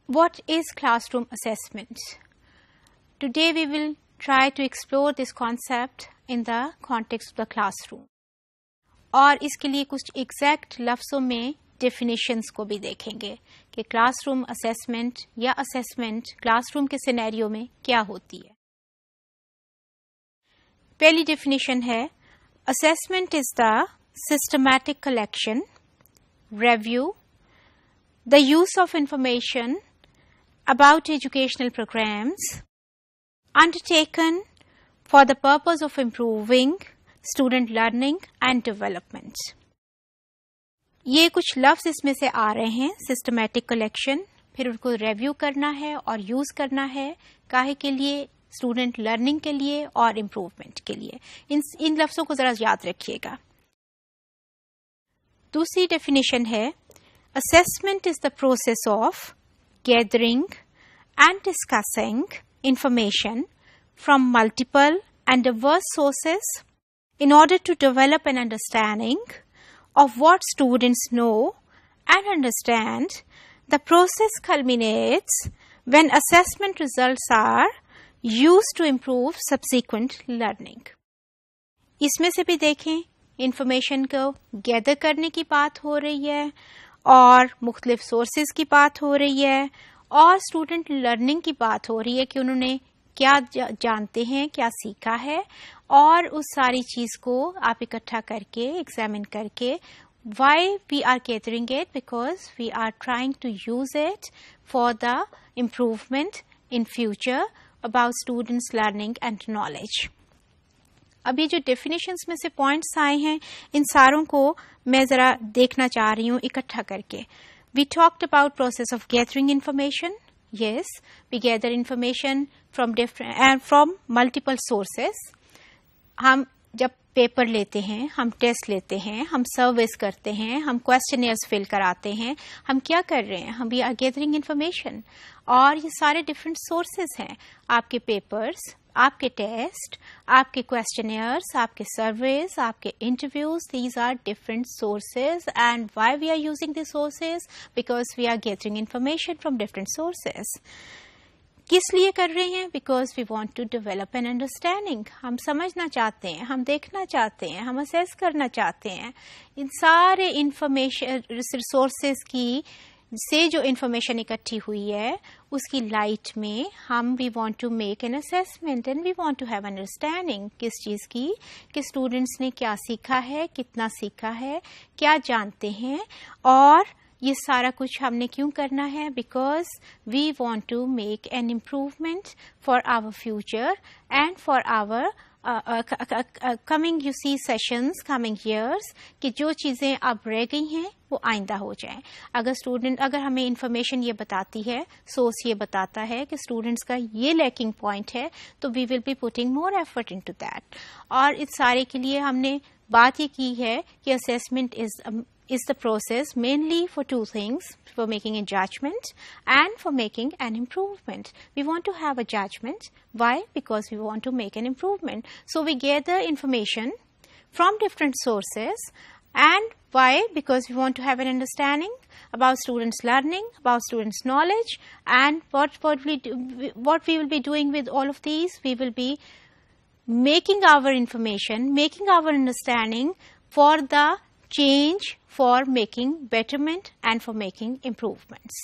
What is classroom assessment? Today we will try to explore this concept in the context of the classroom. और इसके लिए कुछ exact लफ्ज़ों में definitions को भी देखेंगे कि क्लासरूम असेसमेंट या असेसमेंट क्लासरूम के सिनेरियो में क्या होती है. पहली डेफिनेशन है assessment is the systematic collection, review, the use of information about educational programs undertaken for the purpose of improving student learning and development. ये कुछ लफ्ज इसमें से आ रहे हैं. सिस्टमैटिक कलेक्शन, फिर उनको रिव्यू करना है और यूज करना है काहे के लिए, स्टूडेंट लर्निंग के लिए और इम्प्रूवमेंट के लिए. इन लफ्जों को जरा याद रखिएगा. दूसरी डेफिनेशन है assessment is the process of gathering and discussing information from multiple and diverse sources in order to develop an understanding of what students know and understand. The process culminates when assessment results are used to improve subsequent learning. इसमें से भी देखें, information को gather करने की बात हो रही है और मुख्तलिफ सोर्सेज की बात हो रही है और स्टूडेंट लर्निंग की बात हो रही है कि उन्होंने क्या जानते हैं, क्या सीखा है, और उस सारी चीज को आप इकट्ठा करके एग्जामिन करके why we are gathering it, because we are trying to use it for the improvement in future about students learning and knowledge. अब ये जो डेफिनेशंस में से पॉइंट्स आए हैं, इन सारों को मैं जरा देखना चाह रही हूँ इकट्ठा करके. We talked about process of gathering information. Yes, we gather information from different and from multiple sources. हम जब पेपर लेते हैं, हम टेस्ट लेते हैं, हम सर्विस करते हैं, हम क्वेश्चनियर्स फिल कराते हैं, हम क्या कर रहे हैं, हम वी आर गैदरिंग इन्फॉर्मेशन. और ये सारे डिफरेंट सोर्सेज हैं. आपके पेपर्स, आपके टेस्ट, आपके क्वेश्चनियर्स, आपके सर्वेज, आपके interviews, these are different sources. And why we are using these sources? Because we are gathering information from different sources. किस लिए कर रहे हैं? Because we want to develop an understanding. हम समझना चाहते हैं, हम देखना चाहते हैं, हम असेस करना चाहते हैं. इन सारे इंफॉर्मेशन रिसोर्सेज की से जो इंफॉर्मेशन इकट्ठी हुई है उसकी लाइट में हम we want to make an assessment and we want to have understanding किस चीज़ की, कि स्टूडेंट्स ने क्या सीखा है, कितना सीखा है, क्या जानते हैं, और ये सारा कुछ हमने क्यों करना है? Because we want to make an improvement for our future and for our coming you see sessions, coming years, कि जो चीज़ें अब रह गई हैं वो आइंदा हो जाएं. अगर हमें इंफॉर्मेशन ये बताती है, सोर्स ये बताता है कि स्टूडेंट्स का ये लैकिंग पॉइंट है, तो we will be putting more effort into that. और इस सारे के लिए हमने बात ये की है कि assessment is the process mainly for two things, for making a judgment and for making an improvement. We want to have a judgment. Why? Because we want to make an improvement. So we gather information from different sources. And why? Because we want to have an understanding about students' learning, about students' knowledge, and what we will be doing with all of these. We will be making our information, making our understanding for the change, for making betterment and for making improvements.